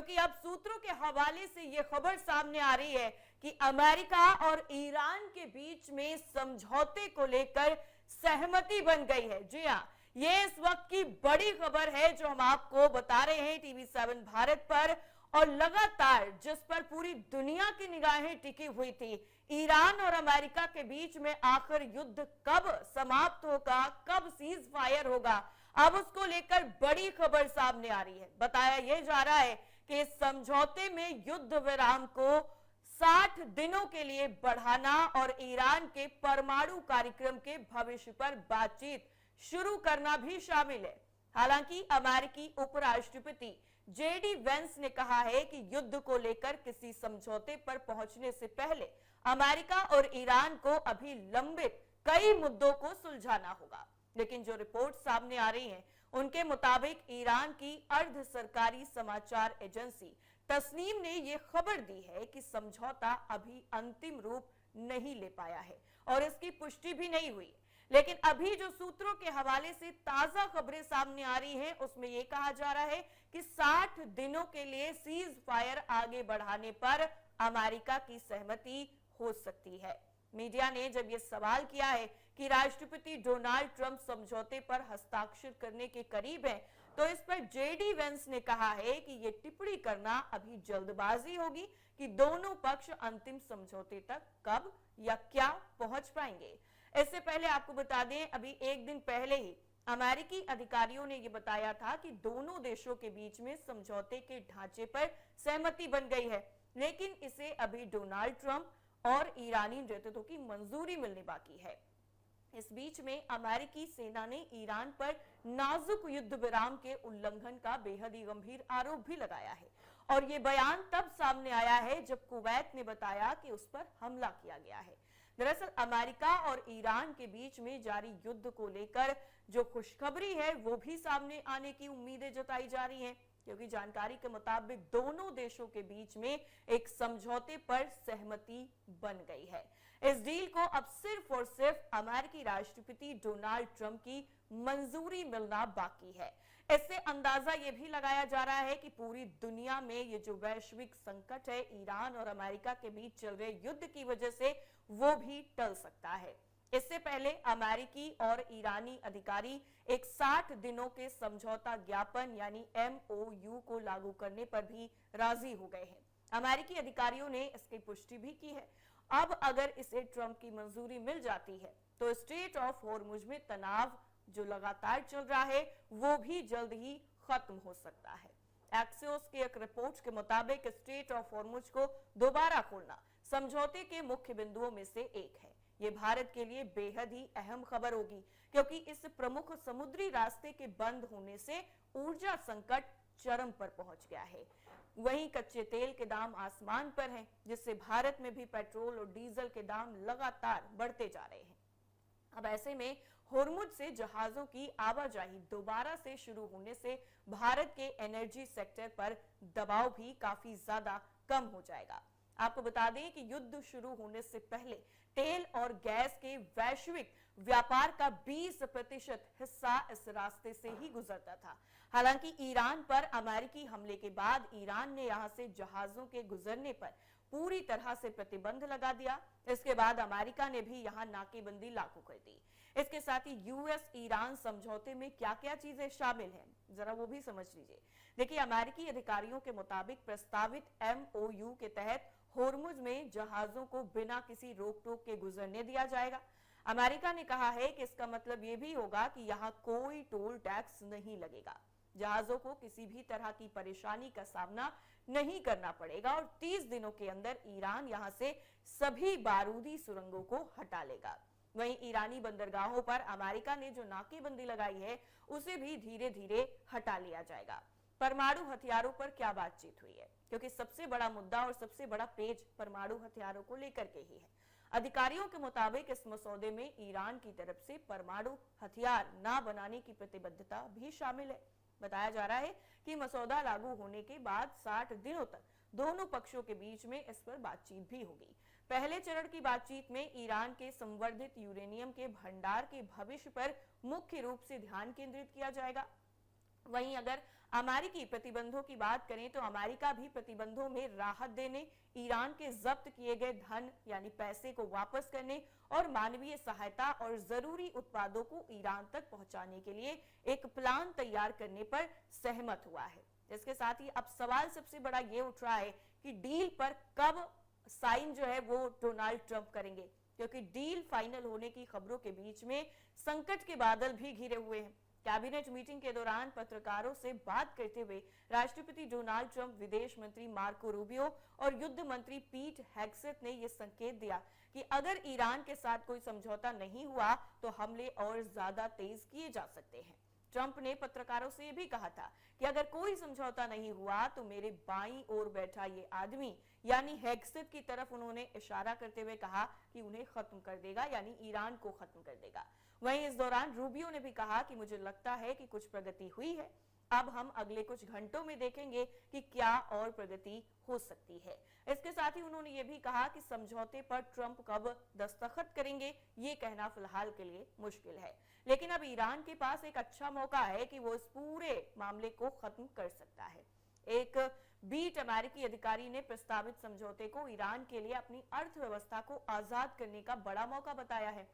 क्योंकि अब सूत्रों के हवाले से यह खबर सामने आ रही है कि अमेरिका और ईरान के बीच में समझौते को लेकर सहमति बन गई है। जी हां, ये इस वक्त की बड़ी खबर है जो हम आपको बता रहे हैं टीवी 7 भारत पर, और लगातार जिस पर पूरी दुनिया की निगाहें टिकी हुई थी, ईरान और अमेरिका के बीच में आखिर युद्ध कब समाप्त होगा, कब सीज फायर होगा, अब उसको लेकर बड़ी खबर सामने आ रही है। बताया यह जा रहा है कि इस समझौते में युद्ध विराम को 60 दिनों के लिए बढ़ाना और ईरान के परमाणु कार्यक्रम के भविष्य पर बातचीत शुरू करना भी शामिल है। हालांकि अमेरिकी उपराष्ट्रपति जेडी वेंस ने कहा है कि युद्ध को लेकर किसी समझौते पर पहुंचने से पहले अमेरिका और ईरान को अभी लंबित कई मुद्दों को सुलझाना होगा। लेकिन जो रिपोर्ट सामने आ रही हैं, उनके मुताबिक ईरान की अर्ध सरकारी समाचार एजेंसी तस्नीम ने यह खबर दी है कि समझौता अभी अंतिम रूप नहीं ले पाया है और इसकी पुष्टि भी नहीं हुई। लेकिन अभी जो सूत्रों के हवाले से ताजा खबरें सामने आ रही हैं, उसमें यह कहा जा रहा है कि 60 दिनों के लिए सीज फायर आगे बढ़ाने पर अमेरिका की सहमति हो सकती है। मीडिया ने जब यह सवाल किया है कि राष्ट्रपति डोनाल्ड ट्रंप समझौते पर हस्ताक्षर करने के करीब हैं, तो इस पर जेडी वेंस ने कहा है कि यह टिप्पणी करना अभी जल्दबाजी होगी कि दोनों पक्ष अंतिम समझौते तक कब या क्या पहुंच पाएंगे। इससे पहले आपको बता दें, अभी एक दिन पहले ही अमेरिकी अधिकारियों ने यह बताया था कि दोनों देशों के बीच में समझौते के ढांचे पर सहमति बन गई है, लेकिन इसे अभी डोनाल्ड ट्रंप और ईरानी नेतृत्व की मंजूरी मिलनी बाकी है। इस बीच में अमेरिकी सेना ने ईरान पर नाजुक युद्ध विराम के उल्लंघन का बेहद ही गंभीर आरोप भी लगाया है, और ये बयान तब सामने आया है जब कुवैत ने बताया कि उस पर हमला किया गया है। दरअसल अमेरिका और ईरान के बीच में जारी युद्ध को लेकर जो खुशखबरी है वो भी सामने आने की उम्मीदें जताई जा रही हैं, क्योंकि जानकारी के मुताबिक दोनों देशों के बीच में एक समझौते पर सहमति बन गई है। इस डील को अब सिर्फ और सिर्फ अमेरिकी राष्ट्रपति डोनाल्ड ट्रंप की मंजूरी मिलना बाकी है। इससे अंदाजा यह भी लगाया जा रहा है कि पूरी दुनिया में ये जो वैश्विक संकट है ईरान और अमेरिका के बीच चल रहे युद्ध की वजह से, वो भी टल सकता है। इससे पहले अमेरिकी और ईरानी अधिकारी एक 60 दिनों के समझौता ज्ञापन यानी MOU को लागू करने पर भी राजी हो गए हैं। अमेरिकी अधिकारियों ने इसकी पुष्टि भी की है। अब अगर इसे ट्रंप की मंजूरी मिल जाती है तो स्ट्रेट ऑफ हॉर्मुज में तनाव जो लगातार चल रहा है वो भी जल्द ही खत्म हो सकता है। एक्सियोस की एक रिपोर्ट के मुताबिक स्ट्रेट ऑफ हॉर्मुज को दोबारा खोलना समझौते के मुख्य बिंदुओं में से एक है। ये भारत के लिए बेहद ही अहम खबर होगी, क्योंकि इस प्रमुख समुद्री रास्ते के बंद होने से ऊर्जा संकट चरम पर पहुंच गया है। वहीं कच्चे तेल के दाम आसमान पर हैं, जिससे भारत में भी पेट्रोल और डीजल के दाम लगातार बढ़ते जा रहे हैं। अब ऐसे में होर्मुज से जहाजों की आवाजाही दोबारा से शुरू होने से भारत के एनर्जी सेक्टर पर दबाव भी काफी ज्यादा कम हो जाएगा। आपको बता दें कि युद्ध शुरू होने से पहले तेल और गैस के वैश्विक व्यापार का 20% हिस्सा इस रास्ते से ही गुजरता था। हालांकि ईरान पर अमेरिकी हमले के बाद ईरान ने यहां से जहाजों के गुजरने पर पूरी तरह से प्रतिबंध लगा दिया। इसके बाद अमेरिका ने भी यहां नाकेबंदी लागू कर दी। इसके साथ ही यूएस ईरान समझौते में क्या क्या चीजें शामिल हैं, जरा वो भी समझ लीजिए। देखिए, अमेरिकी अधिकारियों के मुताबिक प्रस्तावित MOU के तहत होर्मुज में जहाजों को बिना किसी रोक टोक के गुजरने दिया जाएगा। अमेरिका ने कहा है कि इसका मतलब यह भी होगा कि यहां कोई टोल टैक्स नहीं लगेगा, जहाजों को किसी भी तरह की परेशानी का सामना नहीं करना पड़ेगा और 30 दिनों के अंदर ईरान यहां से सभी बारूदी सुरंगों को हटा लेगा। वहीं ईरानी बंदरगाहों पर अमेरिका ने जो नाकेबंदी लगाई है उसे भी धीरे धीरे हटा लिया जाएगा। परमाणु हथियारों पर क्या बातचीत हुई है, क्योंकि सबसे बड़ा मुद्दा और सबसे बड़ा पेच परमाणु हथियारों को लेकर के ही है। अधिकारियों के मुताबिक इस मसौदे में ईरान की तरफ से परमाणु हथियार न बनाने की प्रतिबद्धता भी शामिल है। बताया जा रहा है कि मसौदा लागू होने के बाद 60 दिनों तक दोनों पक्षों के बीच में इस पर बातचीत भी होगी। पहले चरण की बातचीत में ईरान के संवर्धित यूरेनियम के भंडार के भविष्य पर मुख्य रूप से ध्यान केंद्रित किया जाएगा। वहीं अगर अमेरिकी प्रतिबंधों की बात करें तो अमेरिका भी प्रतिबंधों में राहत देने, ईरान के जब्त किए गए धन यानी पैसे को वापस करने और मानवीय सहायता और जरूरी उत्पादों को ईरान तक पहुंचाने के लिए एक प्लान तैयार करने पर सहमत हुआ है। इसके साथ ही अब सवाल सबसे बड़ा ये उठ रहा है कि डील पर कब साइन जो है वो डोनाल्ड ट्रंप करेंगे, क्योंकि डील फाइनल होने की खबरों के बीच में संकट के बादल भी घिरे हुए हैं। कैबिनेट मीटिंग के दौरान पत्रकारों से बात करते हुए राष्ट्रपति डोनाल्ड ट्रंप, विदेश मंत्री मार्को रूबियो और युद्ध मंत्री पीट हेग्सेथ ने यह संकेत दिया कि अगर ईरान के साथ कोई समझौता नहीं हुआ तो हमले और ज्यादा तेज किए जा सकते हैं। ट्रंप ने पत्रकारों से यह भी कहा था कि अगर कोई समझौता नहीं हुआ तो मेरे बाईं ओर बैठा ये आदमी यानी हेग्सेथ की तरफ उन्होंने इशारा करते हुए कहा कि उन्हें खत्म कर देगा, यानी ईरान को खत्म कर देगा। वहीं इस दौरान रूबियो ने भी कहा कि मुझे लगता है कि कुछ प्रगति हुई है, अब हम अगले कुछ घंटों में देखेंगे कि क्या और प्रगति हो सकती है। इसके साथ ही उन्होंने ये भी कहा कि समझौते पर ट्रंप कब दस्तखत करेंगे ये कहना फिलहाल के लिए मुश्किल है, लेकिन अब ईरान के पास एक अच्छा मौका है कि वो इस पूरे मामले को खत्म कर सकता है। एक बीट अमेरिकी अधिकारी ने प्रस्तावित समझौते को ईरान के लिए अपनी अर्थव्यवस्था को आजाद करने का बड़ा मौका बताया है।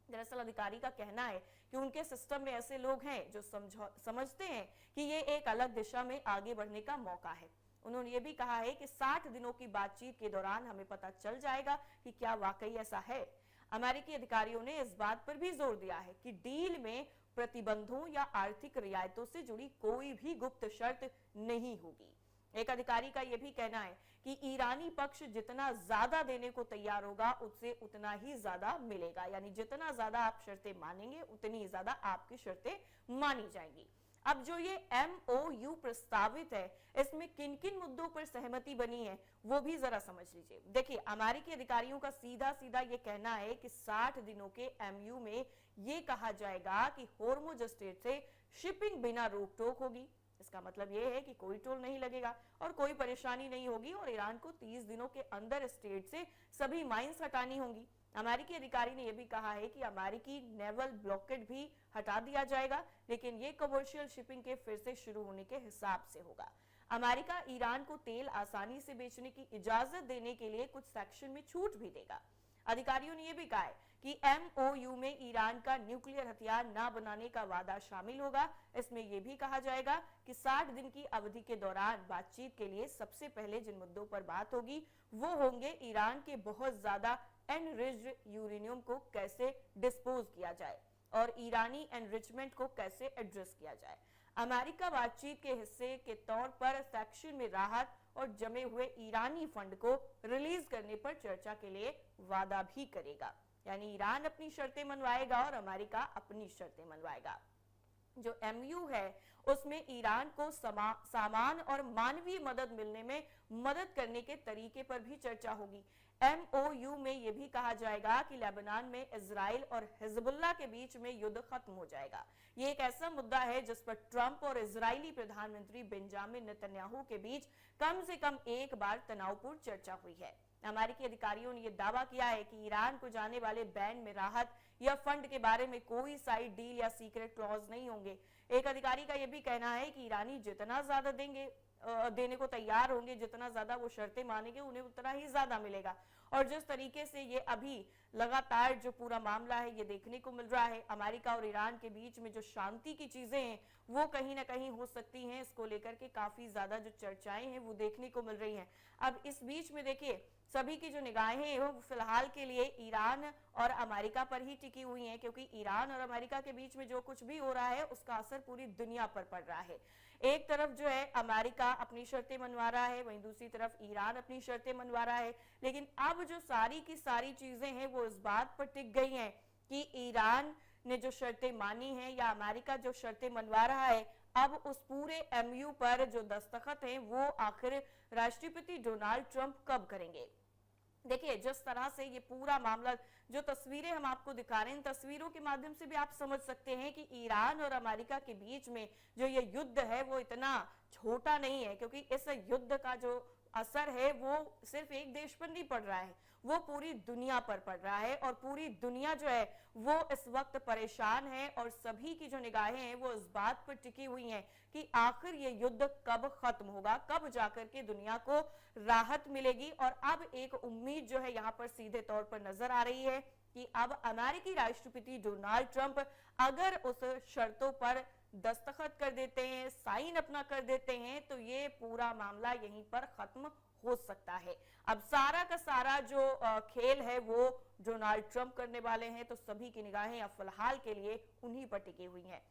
दरअसल अधिकारी का कहना है कि उनके सिस्टम में ऐसे लोग हैं जो समझते हैं कि ये एक अलग दिशा में आगे बढ़ने का मौका है। उन्होंने ये भी कहा है कि 60 दिनों की बातचीत के दौरान हमें पता चल जाएगा कि क्या वाकई ऐसा है। अमेरिकी अधिकारियों ने इस बात पर भी जोर दिया है कि डील में प्रतिबंधों या आर्थिक रियायतों से जुड़ी कोई भी गुप्त शर्त नहीं होगी। एक अधिकारी का यह भी कहना है कि ईरानी पक्ष जितना ज्यादा देने को तैयार होगा उससे उतना ही ज्यादा मिलेगा, यानी जितना ज्यादा आप शर्तें मानेंगे उतनी ज्यादा आपकी शर्तें मानी जाएंगी। अब जो ये MOU प्रस्तावित है इसमें किन किन मुद्दों पर सहमति बनी है वो भी जरा समझ लीजिए। देखिए, अमेरिकी अधिकारियों का सीधा सीधा ये कहना है कि 60 दिनों के MOU में ये कहा जाएगा कि होर्मुज स्ट्रेट से शिपिंग बिना रोक टोक होगी। इसका मतलब यह है कि कोई टोल नहीं लगेगा और कोई परेशानी नहीं होगी और ईरान को 30 दिनों के अंदर स्ट्रेट से सभी माइंस हटानी होंगी। अमेरिकी अधिकारी ने यह भी कहा है कि अमेरिकी नेवल ब्लॉकेड भी हटा दिया जाएगा, लेकिन ये कमर्शियल शिपिंग के फिर से शुरू होने के हिसाब से होगा। अमेरिका ईरान को तेल आसानी से बेचने की इजाजत देने के लिए कुछ सेक्शन में छूट भी देगा। अधिकारियों ने यह भी कहा है कि MOU में ईरान का न्यूक्लियर हथियार न बनाने का वादा शामिल होगा। इसमें यह भी कहा जाएगा कि 60 दिन की अवधि के दौरान बातचीत के लिए सबसे पहले जिन मुद्दों पर बात होगी वो होंगे ईरान के बहुत ज्यादा एनरिच्ड यूरेनियम को कैसे डिस्पोज किया जाए और ईरानी एनरिचमेंट को कैसे एड्रेस किया जाए। अमेरिका बातचीत के हिस्से के तौर पर सेक्शन में राहत और जमे हुए ईरानी फंड को रिलीज करने पर चर्चा के लिए वादा भी करेगा, यानी ईरान अपनी शर्तें मनवाएगा और अमेरिका अपनी शर्तें मनवाएगा। जो MOU है उसमें ईरान को सामान और मानवीय मदद मिलने में मदद करने के तरीके पर भी चर्चा होगी। MOU में यह भी कहा जाएगा कि लेबनान में इजराइल और हिजबुल्लाह के बीच में युद्ध खत्म हो जाएगा। ये एक ऐसा मुद्दा है जिस पर ट्रंप और इजरायली प्रधानमंत्री बेंजामिन नेतन्याहू के बीच कम से कम एक बार तनावपूर्ण चर्चा हुई है। अमेरिकी अधिकारियों ने यह दावा किया है कि ईरान को जाने वाले बैन में राहत या फंड के बारे में कोई साइड डील या सीक्रेट क्लॉज नहीं होंगे। एक अधिकारी का यह भी कहना है कि ईरानी जितना ज्यादा देने को तैयार होंगे, जितना ज्यादा वो शर्तें मानेंगे उन्हें उतना ही ज्यादा मिलेगा। और जिस तरीके से ये अभी लगातार जो पूरा मामला है ये देखने को मिल रहा है, अमेरिका और ईरान के बीच में जो शांति की चीजें हैं वो कहीं ना कहीं हो सकती हैं, इसको लेकर के काफी ज्यादा जो चर्चाएं हैं वो देखने को मिल रही हैं। अब इस बीच में देखिए सभी की जो निगाहें हैं वो फिलहाल के लिए ईरान और अमेरिका पर ही टिकी हुई हैं, क्योंकि ईरान और अमेरिका के बीच में जो कुछ भी हो रहा है उसका असर पूरी दुनिया पर पड़ रहा है। एक तरफ जो है अमेरिका अपनी शर्तें मनवा रहा है, वहीं दूसरी तरफ ईरान अपनी शर्तें मनवा रहा है। लेकिन अब जो सारी की सारी चीजें हैं वो इस बात पर टिक गई हैं कि ईरान ने जो शर्तें मानी हैं या अमेरिका जो शर्तें मनवा रहा है, अब उस पूरे MOU पर जो दस्तखत हैं वो आखिर राष्ट्रपति डोनाल्ड ट्रंप कब करेंगे। देखिए, जिस तरह से ये पूरा मामला, जो तस्वीरें हम आपको दिखा रहे हैं, इन तस्वीरों के माध्यम से भी आप समझ सकते हैं कि ईरान और अमेरिका के बीच में जो ये युद्ध है वो इतना छोटा नहीं है, क्योंकि इस युद्ध का जो असर है वो सिर्फ एक देश पर नहीं पड़ रहा है, वो पूरी दुनिया पर पड़ रहा है और पूरी दुनिया जो है वो इस वक्त परेशान है और सभी की जो निगाहें हैं वो इस बात पर टिकी हुई हैं कि आखिर ये युद्ध कब खत्म होगा, कब जाकर के दुनिया को राहत मिलेगी। और अब एक उम्मीद जो है यहाँ पर सीधे तौर पर नजर आ रही है कि अब अमेरिकी राष्ट्रपति डोनाल्ड ट्रंप अगर उस शर्तों पर दस्तखत कर देते हैं, साइन अपना कर देते हैं, तो ये पूरा मामला यहीं पर खत्म हो सकता है। अब सारा का सारा जो खेल है वो डोनाल्ड ट्रंप करने वाले हैं, तो सभी की निगाहें अब फिलहाल के लिए उन्हीं पर टिकी हुई हैं।